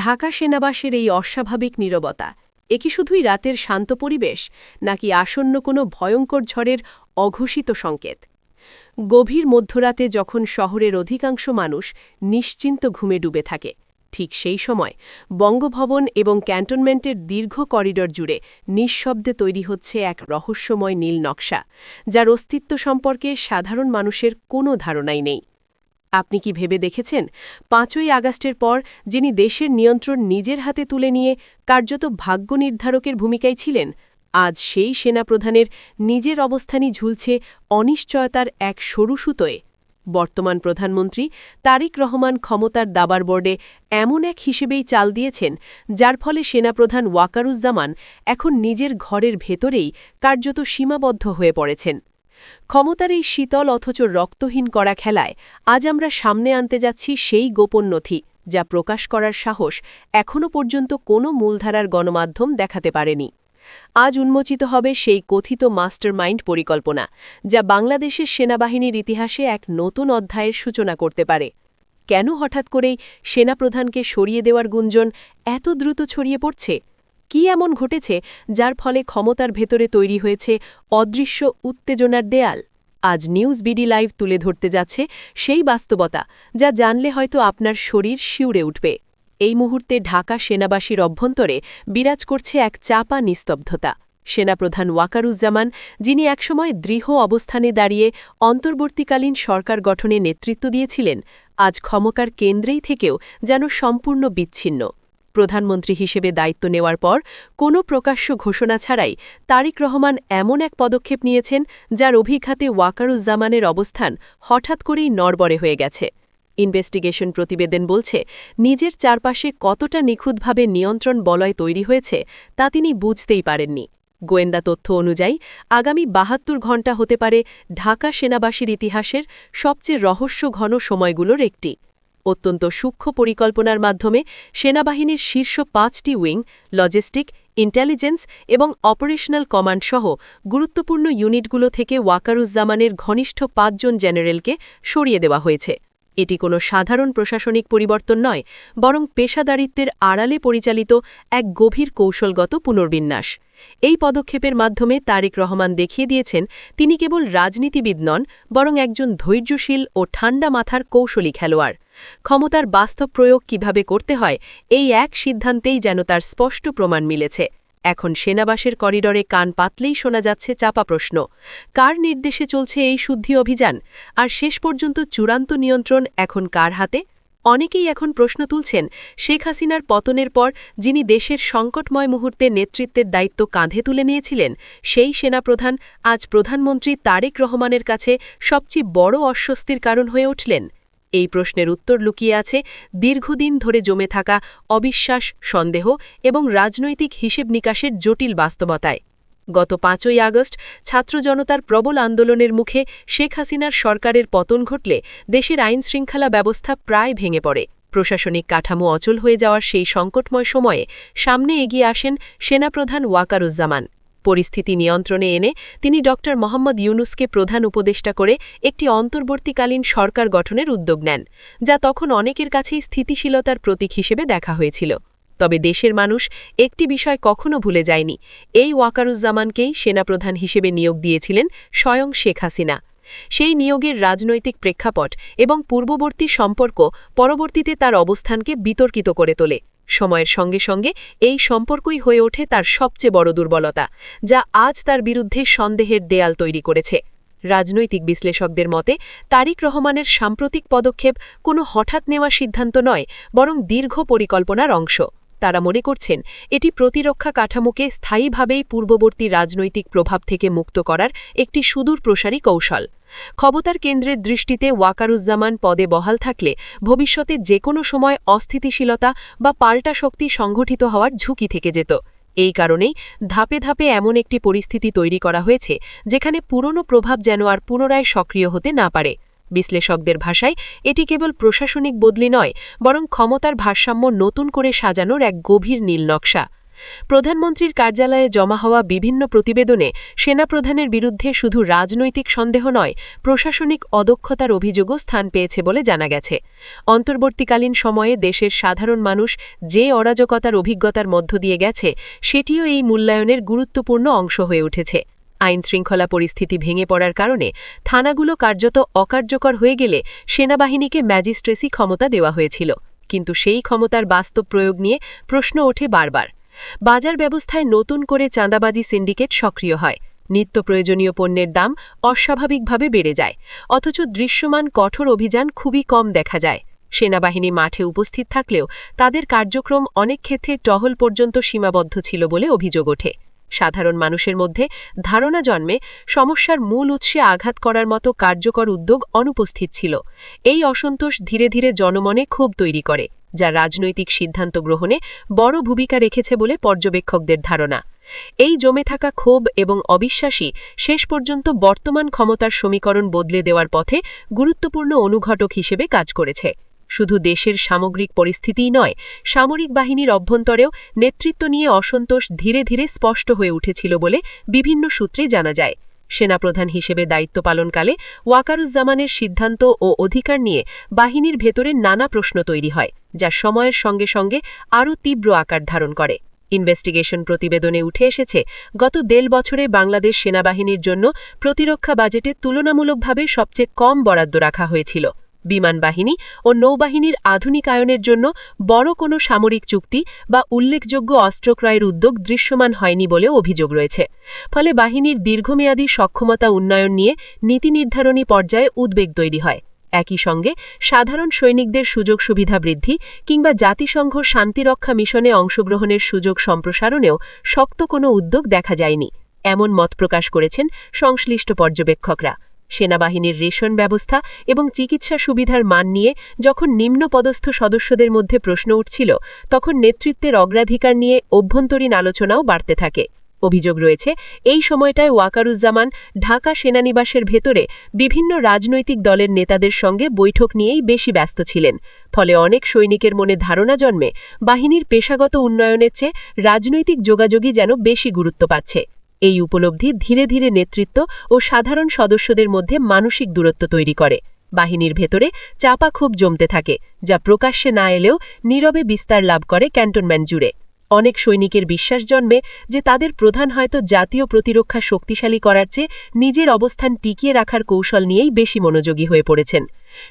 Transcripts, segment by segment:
ঢাকা সেনাবাসের এই অস্বাভাবিক নীরবতা এ কি শুধুই রাতের শান্ত পরিবেশ নাকি আসন্ন কোনো ভয়ঙ্কর ঝড়ের অঘোষিত সংকেত? গভীর মধ্যরাতে যখন শহরের অধিকাংশ মানুষ নিশ্চিন্ত ঘুমে ডুবে থাকে, ঠিক সেই সময় বঙ্গভবন এবং ক্যান্টনমেন্টের দীর্ঘ করিডর জুড়ে নিঃশব্দে তৈরি হচ্ছে এক রহস্যময় নীল নকশা, যার অস্তিত্ব সম্পর্কে সাধারণ মানুষের কোনো ধারণাই নেই। আপনি কি ভেবে দেখেছেন ৫ই আগস্টের পর যিনি দেশের নিয়ন্ত্রণ নিজের হাতে তুলে নিয়ে কার্যত ভাগ্য নির্ধারকের ভূমিকায় ছিলেন, আজ সেই সেনাপ্রধানের নিজের অবস্থানই ঝুলছে অনিশ্চয়তার এক সরু সুতোয়? বর্তমান প্রধানমন্ত্রী তারেক রহমান ক্ষমতার দাবার বোর্ডে এমন এক হিসেবেই চাল দিয়েছেন, যার ফলে সেনাপ্রধান ওয়াকারুজ্জামান এখন নিজের ঘরের ভেতরেই কার্যত সীমাবদ্ধ হয়ে পড়েছেন। ক্ষমতার এই শীতল অথচ রক্তহীন করা খেলায় আজ আমরা সামনে আনতে যাচ্ছি সেই গোপন নথি, যা প্রকাশ করার সাহস এখনও পর্যন্ত কোনো মূলধারার গণমাধ্যম দেখাতে পারেনি। আজ উন্মোচিত হবে সেই কথিত মাস্টারমাইন্ড পরিকল্পনা, যা বাংলাদেশের সেনাবাহিনীর ইতিহাসে এক নতুন অধ্যায়ের সূচনা করতে পারে। কেন হঠাৎ করেই সেনাপ্রধানকে সরিয়ে দেওয়ার গুঞ্জন এত দ্রুত ছড়িয়ে পড়ছে? কি এমন ঘটেছে যার ফলে ক্ষমতার ভেতরে তৈরি হয়েছে অদৃশ্য উত্তেজনার দেয়াল? আজ নিউজ বিডি লাইভ তুলে ধরতে যাচ্ছে সেই বাস্তবতা, যা জানলে হয়তো আপনার শরীর শিউরে উঠবে। এই মুহূর্তে ঢাকা সেনাবাসীর অভ্যন্তরে বিরাজ করছে এক চাপা নিস্তব্ধতা। সেনাপ্রধান ওয়াকারুজ্জামান, যিনি একসময় দৃঢ় অবস্থানে দাঁড়িয়ে অন্তর্বর্তীকালীন সরকার গঠনে নেতৃত্ব দিয়েছিলেন, আজ ক্ষমতার কেন্দ্রেই থেকেও যেন সম্পূর্ণ বিচ্ছিন্ন। প্রধানমন্ত্রী হিসেবে দায়িত্ব নেওয়ার পর কোনো প্রকাশ্য ঘোষণা ছাড়াই তারেক রহমান এমন এক পদক্ষেপ নিয়েছেন, যার অভিঘাতে ওয়াকারুজ্জামানের অবস্থান হঠাৎ করেই নড়বড়ে হয়ে গেছে। ইনভেস্টিগেশন প্রতিবেদন বলছে, নিজের চারপাশে কতটা নিখুঁতভাবে নিয়ন্ত্রণ বলয় তৈরি হয়েছে তা তিনি বুঝতেই পারেননি। গোয়েন্দা তথ্য অনুযায়ী আগামী ৭২ ঘণ্টা হতে পারে ঢাকা সেনাবাসীর ইতিহাসের সবচেয়ে রহস্যঘন সময়গুলোর একটি। অত্যন্ত সূক্ষ্ম পরিকল্পনার মাধ্যমে সেনাবাহিনীর শীর্ষ ৫টি উইং, লজিস্টিক, ইন্টেলিজেন্স এবং অপারেশনাল কমান্ড সহ গুরুত্বপূর্ণ ইউনিটগুলো থেকে ওয়াকারুজ্জামানের ঘনিষ্ঠ ৫ জন জেনারেলকে সরিয়ে দেওয়া হয়েছে। এটি কোনো সাধারণ প্রশাসনিক পরিবর্তন নয়, বরং পেশাদারিত্বের আড়ালে পরিচালিত এক গভীর কৌশলগত পুনর্বিন্যাস। এই পদক্ষেপের মাধ্যমে তারেক রহমান দেখিয়ে দিয়েছেন তিনি কেবল রাজনীতিবিদ নন, বরং একজন ধৈর্যশীল ও ঠান্ডা মাথার কৌশলী খেলোয়াড়। ক্ষমতার বাস্তব প্রয়োগ কিভাবে করতে হয়, এই এক সিদ্ধান্তেই যেন তার স্পষ্ট প্রমাণ মিলেছে। এখন সেনাবাসের করিডরে কান পাতলেই শোনা যাচ্ছে চাপা প্রশ্ন, কার নির্দেশে চলছে এই শুদ্ধি অভিযান? আর শেষ পর্যন্ত চূড়ান্ত নিয়ন্ত্রণ এখন কার হাতে? অনেকেই এখন প্রশ্ন তুলছেন, শেখ হাসিনার পতনের পর যিনি দেশের সংকটময় মুহূর্তে নেতৃত্বের দায়িত্ব কাঁধে তুলে নিয়েছিলেন, সেই সেনাপ্রধান আজ প্রধানমন্ত্রী তারেক রহমানের কাছে সবচেয়ে বড় অস্বস্তির কারণ হয়ে উঠলেন। এই প্রশ্নের উত্তর লুকিয়ে আছে দীর্ঘদিন ধরে জমে থাকা অবিশ্বাস, সন্দেহ এবং রাজনৈতিক হিসেব নিকাশের জটিল বাস্তবতায়। গত ৫ই আগস্ট ছাত্র জনতার প্রবল আন্দোলনের মুখে শেখ হাসিনার সরকারের পতন ঘটলে দেশের আইনশৃঙ্খলা ব্যবস্থা প্রায় ভেঙে পড়ে। প্রশাসনিক কাঠামো অচল হয়ে যাওয়ার সেই সংকটময় সময়ে সামনে এগিয়ে আসেন সেনাপ্রধান ওয়াকারুজ্জামান। পরিস্থিতি নিয়ন্ত্রণে এনে তিনি ড. মোহাম্মদ ইউনুসকে প্রধান উপদেষ্টা করে একটি অন্তর্বর্তীকালীন সরকার গঠনের উদ্যোগ নেন, যা তখন অনেকের কাছেই স্থিতিশীলতার প্রতীক হিসেবে দেখা হয়েছিল। তবে দেশের মানুষ একটি বিষয় কখনো ভুলে যায়নি, এই ওয়াকারুজ্জামানকেই সেনাপ্রধান হিসেবে নিয়োগ দিয়েছিলেন স্বয়ং শেখ হাসিনা। সেই নিয়োগের রাজনৈতিক প্রেক্ষাপট এবং পূর্ববর্তী সম্পর্ক পরবর্তীতে তার অবস্থানকে বিতর্কিত করে তোলে। সময়ের সঙ্গে সঙ্গে এই সম্পর্কই হয়ে ওঠে তার সবচেয়ে বড় দুর্বলতা, যা আজ তার বিরুদ্ধে সন্দেহের দেয়াল তৈরি করেছে। রাজনৈতিক বিশ্লেষকদের মতে তারেক রহমানের সাম্প্রতিক পদক্ষেপ কোনো হঠাৎ নেওয়া সিদ্ধান্ত নয়, বরং দীর্ঘ পরিকল্পনার অংশ। তারা মনে করছেন এটি প্রতিরক্ষা কাঠামোকে স্থায়ীভাবেই পূর্ববর্তী রাজনৈতিক প্রভাব থেকে মুক্ত করার একটি সুদূরপ্রসারী কৌশল। ক্ষমতার কেন্দ্রের দৃষ্টিতে ওয়াকারুজ্জামান পদে বহাল থাকলে ভবিষ্যতে যে কোনো সময় অস্থিতিশীলতা বা পাল্টা শক্তি সংঘটিত হওয়ার ঝুঁকি থেকে যেত। এই কারণেই ধাপে ধাপে এমন একটি পরিস্থিতি তৈরি করা হয়েছে যেখানে পুরনো প্রভাব যেন আর পুনরায় সক্রিয় হতে না পারে। বিশ্লেষকদের ভাষায় এটি কেবল প্রশাসনিক বদলি নয়, বরং ক্ষমতার ভারসাম্য নতুন করে সাজানোর এক গভীর নীল নকশা। প্রধানমন্ত্রীর কার্যালয়ে জমা হওয়া বিভিন্ন প্রতিবেদনে সেনাপ্রধানের বিরুদ্ধে শুধু রাজনৈতিক সন্দেহ নয়, প্রশাসনিক অদক্ষতার অভিযোগও স্থান পেয়েছে বলে জানা গেছে। অন্তর্বর্তীকালীন সময়ে দেশের সাধারণ মানুষ যে অরাজকতার অভিজ্ঞতার মধ্য দিয়ে গেছে, সেটিও এই মূল্যায়নের গুরুত্বপূর্ণ অংশ হয়ে উঠেছে। আইনশৃঙ্খলা পরিস্থিতি ভেঙে পড়ার কারণে থানাগুলো কার্যত অকার্যকর হয়ে গেলে সেনাবাহিনীকে ম্যাজিস্ট্রেসি ক্ষমতা দেওয়া হয়েছিল, কিন্তু সেই ক্ষমতার বাস্তব প্রয়োগ নিয়ে প্রশ্ন ওঠে বারবার। বাজার ব্যবস্থায় নতুন করে চাঁদাবাজি সিন্ডিকেট সক্রিয় হয়, নিত্য প্রয়োজনীয় পণ্যের দাম অস্বাভাবিকভাবে বেড়ে যায়, অথচ দৃশ্যমান কঠোর অভিযান খুবই কম দেখা যায়। সেনাবাহিনী মাঠে উপস্থিত থাকলেও তাদের কার্যক্রম অনেক ক্ষেত্রে টহল পর্যন্ত সীমাবদ্ধ ছিল বলে অভিযোগ ওঠে। সাধারণ মানুষের মধ্যে ধারণা জন্মে সমস্যার মূল উৎসে আঘাত করার মতো কার্যকর উদ্যোগ অনুপস্থিত ছিল। এই অসন্তোষ ধীরে ধীরে জনমনে ক্ষোভ তৈরি করে, যা রাজনৈতিক সিদ্ধান্ত গ্রহণে বড় ভূমিকা রেখেছে বলে পর্যবেক্ষকদের ধারণা। এই জমে থাকা ক্ষোভ এবং অবিশ্বাসী শেষ পর্যন্ত বর্তমান ক্ষমতার সমীকরণ বদলে দেওয়ার পথে গুরুত্বপূর্ণ অনুঘটক হিসেবে কাজ করেছে। শুধু দেশের সামগ্রিক পরিস্থিতিই নয়, সামরিক বাহিনীর অভ্যন্তরেও নেতৃত্ব নিয়ে অসন্তোষ ধীরে ধীরে স্পষ্ট হয়ে উঠেছিল বলে বিভিন্ন সূত্রে জানা যায়। সেনাপ্রধান হিসেবে দায়িত্ব পালনকালে ওয়াকারুজ্জামানের সিদ্ধান্ত ও অধিকার নিয়ে বাহিনীর ভেতরে নানা প্রশ্ন তৈরি হয়, যা সময়ের সঙ্গে সঙ্গে আরও তীব্র আকার ধারণ করে। ইনভেস্টিগেশন প্রতিবেদনে উঠে এসেছে, গত ১.৫ বছরে বাংলাদেশ সেনাবাহিনীর জন্য প্রতিরক্ষা বাজেটে তুলনামূলকভাবে সবচেয়ে কম বরাদ্দ রাখা হয়েছিল। বিমান বাহিনী ও নৌবাহিনীর আধুনিকায়নের জন্য বড় কোনো সামরিক চুক্তি বা উল্লেখযোগ্য অস্ত্র ক্রয়ের উদ্যোগ দৃশ্যমান হয়নি বলেও অভিযোগ রয়েছে। ফলে বাহিনীর দীর্ঘমেয়াদী সক্ষমতা উন্নয়ন নিয়ে নীতি নির্ধারণী পর্যায়ে উদ্বেগ তৈরি হয়। একই সঙ্গে সাধারণ সৈনিকদের সুযোগ সুবিধা বৃদ্ধি কিংবা জাতিসংঘ শান্তিরক্ষা মিশনে অংশগ্রহণের সুযোগ সম্প্রসারণেও শক্ত কোনো উদ্যোগ দেখা যায়নি, এমন মত প্রকাশ করেছেন সংশ্লিষ্ট পর্যবেক্ষকরা। সেনাবাহিনীর রেশন ব্যবস্থা এবং চিকিৎসা সুবিধার মান নিয়ে যখন নিম্নপদস্থ সদস্যদের মধ্যে প্রশ্ন উঠছিল, তখন নেতৃত্বের অগ্রাধিকার নিয়ে অভ্যন্তরীণ আলোচনাও বাড়তে থাকে। অভিযোগ রয়েছে, এই সময়টায় ওয়াকারুজ্জামান ঢাকা সেনানিবাসের ভেতরে বিভিন্ন রাজনৈতিক দলের নেতাদের সঙ্গে বৈঠক নিয়েই বেশি ব্যস্ত ছিলেন। ফলে অনেক সৈনিকের মনে ধারণা জন্মে, বাহিনীর পেশাগত উন্নয়নের চেয়ে রাজনৈতিক যোগাযোগই যেন বেশি গুরুত্ব পাচ্ছে। এই উপলব্ধি ধীরে ধীরে নেতৃত্ব ও সাধারণ সদস্যদের মধ্যে মানসিক দূরত্ব তৈরি করে। বাহিনীর ভেতরে চাপা ক্ষোভ জমতে থাকে, যা প্রকাশ্যে না এলেও নীরবে বিস্তার লাভ করে ক্যান্টনমেন্ট জুড়ে। অনেক সৈনিকের বিশ্বাস জন্মে যে তাদের প্রধান হয়তো জাতীয় প্রতিরক্ষা শক্তিশালী করার চেয়ে নিজের অবস্থান টিকিয়ে রাখার কৌশল নিয়েই বেশি মনোযোগী হয়ে পড়েছেন।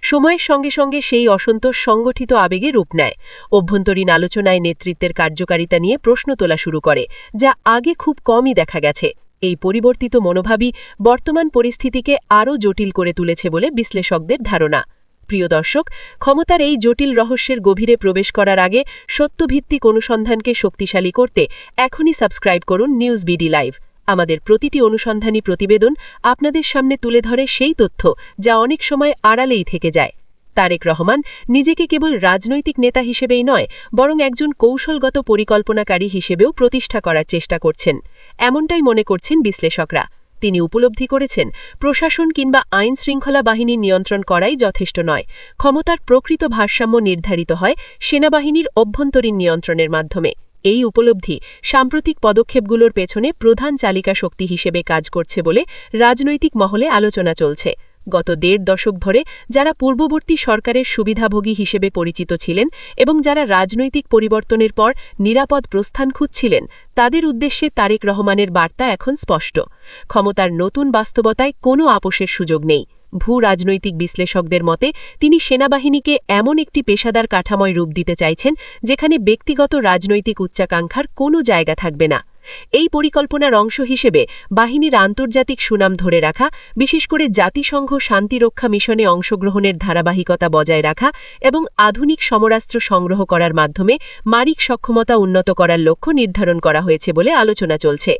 সময়ের সঙ্গে সঙ্গে সেই অসন্তোষ সংগঠিত আবেগে রূপ নেয়। অভ্যন্তরীণ আলোচনায় নেতৃত্বের কার্যকারিতা নিয়ে প্রশ্ন তোলা শুরু করে, যা আগে খুব কমই দেখা গেছে। এই পরিবর্তিত মনোভাবই বর্তমান পরিস্থিতিকে আরও জটিল করে তুলেছে বলে বিশ্লেষকদের ধারণা। প্রিয় দর্শক, ক্ষমতার এই জটিল রহস্যের গভীরে প্রবেশ করার আগে সত্যভিত্তিক অনুসন্ধানকে শক্তিশালী করতে এখনই সাবস্ক্রাইব করুন নিউজ বিডি লাইভ। আমাদের প্রতিটি অনুসন্ধানী প্রতিবেদন আপনাদের সামনে তুলে ধরে সেই তথ্য যা অনেক সময় আড়ালেই থেকে যায়। তারেক রহমান নিজেকে কেবল রাজনৈতিক নেতা হিসেবেই নয়, বরং একজন কৌশলগত পরিকল্পনাকারী হিসেবেও প্রতিষ্ঠা করার চেষ্টা করছেন, এমনটাই মনে করছেন বিশ্লেষকরা। তিনি উপলব্ধি করেছেন, প্রশাসন কিংবা আইন শৃঙ্খলা বাহিনী নিয়ন্ত্রণ করাই যথেষ্ট নয়। ক্ষমতার প্রকৃত ভারসাম্য নির্ধারিত হয় সেনাবাহিনীর অভ্যন্তরীণ নিয়ন্ত্রণের মাধ্যমে। এই উপলব্ধি সাম্প্রতিক পদক্ষেপগুলোর পেছনে প্রধান চালিকা শক্তি হিসেবে কাজ করছে বলে রাজনৈতিক মহলে আলোচনা চলছে। গত ১.৫ দশক ধরে যারা পূর্ববর্তী সরকারের সুবিধাভোগী হিসেবে পরিচিত ছিলেন এবং যারা রাজনৈতিক পরিবর্তনের পর নিরাপদ প্রস্থান খুঁজছিলেন, তাদের উদ্দেশ্যে তারেক রহমানের বার্তা এখন স্পষ্ট। ক্ষমতার নতুন বাস্তবতায় কোনো আপোষের সুযোগ নেই। ভূ রাজনৈতিক বিশ্লেষকদের মতে তিনি সেনাবাহিনীকে এমন একটি পেশাদার কাঠামোয় রূপ দিতে চাইছেন, যেখানে ব্যক্তিগত রাজনৈতিক উচ্চাকাঙ্ক্ষার কোনো জায়গা থাকবে না। এই পরিকল্পনার অংশ হিসেবে বাহিনীর আন্তর্জাতিক সুনাম ধরে রাখা, বিশেষ করে জাতিসংঘ শান্তিরক্ষা মিশনে অংশগ্রহণের ধারাবাহিকতা বজায় রাখা এবং আধুনিক সমরাস্ত্র সংগ্রহ করার মাধ্যমে মারিক সক্ষমতা উন্নত করার লক্ষ্য নির্ধারণ করা হয়েছে বলে আলোচনা চলছে।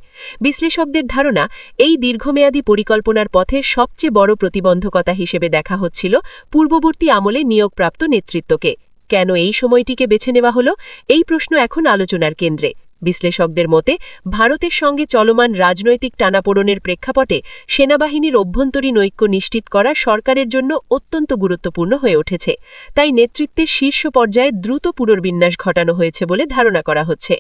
বিশ্লেষকদের ধারণা, এই দীর্ঘমেয়াদী পরিকল্পনার পথে সবচেয়ে বড় প্রতিবন্ধকতা হিসেবে দেখা হচ্ছিল পূর্ববর্তী আমলে নিয়োগপ্রাপ্ত নেতৃত্বকে। কেন এই সময়টিকে বেছে নেওয়া হলো, এই প্রশ্ন এখন আলোচনার কেন্দ্রে। বিশ্লেষকদের মতে, ভারতের সঙ্গে চলমান রাজনৈতিক টানাপোড়েনের প্রেক্ষাপটে সেনাবাহিনীর অভ্যন্তরীণ ঐক্য নিশ্চিত করা সরকারের জন্য অত্যন্ত গুরুত্বপূর্ণ হয়ে উঠেছে। তাই নেতৃত্বের শীর্ষ পর্যায়ে দ্রুত পুনর্বিন্যাস ঘটানো হয়েছে বলে ধারণা করা হচ্ছে।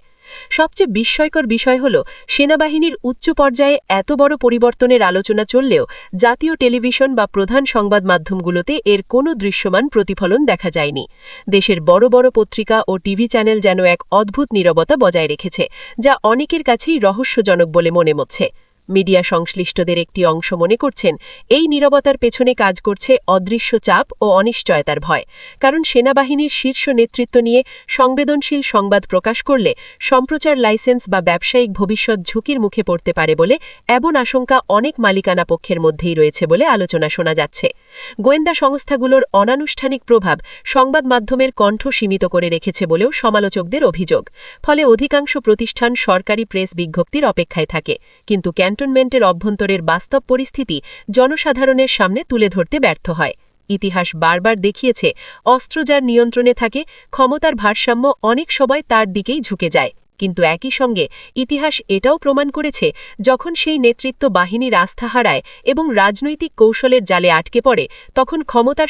সবচেয়ে বিস্ময়কর বিষয় হল সেনাবাহিনীর উচ্চ পর্যায়ে এত বড় পরিবর্তনের আলোচনা চললেও জাতীয় টেলিভিশন বা প্রধান সংবাদ মাধ্যমগুলোতে এর কোনো দৃশ্যমান প্রতিফলন দেখা যায়নি। দেশের বড় বড় পত্রিকা ও টিভি চ্যানেল যেন এক অদ্ভুত নীরবতা বজায় রেখেছে, যা অনেকের কাছেই রহস্যজনক বলে মনে হচ্ছে। মিডিয়া সংশ্লিষ্টদের একটি অংশ মনে করছেন, এই নীরবতার পেছনে কাজ করছে অদৃশ্য চাপ ও অনিশ্চয়তার ভয়। কারণ সেনাবাহিনীর শীর্ষ নেতৃত্ব নিয়ে সংবেদনশীল সংবাদ প্রকাশ করলে সম্প্রচার লাইসেন্স বা ব্যবসায়িক ভবিষ্যৎ ঝুঁকির মুখে পড়তে পারে বলে এমন আশঙ্কা অনেক মালিকানা পক্ষের মধ্যেই রয়েছে বলে আলোচনা শোনা যাচ্ছে। গোয়েন্দা সংস্থাগুলোর অনানুষ্ঠানিক প্রভাব সংবাদ মাধ্যমের কণ্ঠ সীমিত করে রেখেছে বলেও সমালোচকদের অভিযোগ। ফলে অধিকাংশ প্রতিষ্ঠান সরকারি প্রেস বিজ্ঞপ্তির অপেক্ষায় থাকে, কিন্তু ক্যান্টনমেন্টের অভ্যন্তরের বাস্তব পরিস্থিতি জনসাধারণের সামনে তুলে ধরতে ব্যর্থ হয়। ইতিহাস বারবার দেখিয়েছে, অস্ত্র যার নিয়ন্ত্রণে থাকে, ক্ষমতার ভারসাম্য অনেক সময় তার দিকেই ঝুঁকে যায়। কিন্তু একই সঙ্গে ইতিহাস এটাও প্রমাণ করেছে, যখন সেই নেতৃত্ব বাহিনীর আস্থা হারায় এবং রাজনৈতিক কৌশলের জালে আটকে পড়ে, তখন ক্ষমতার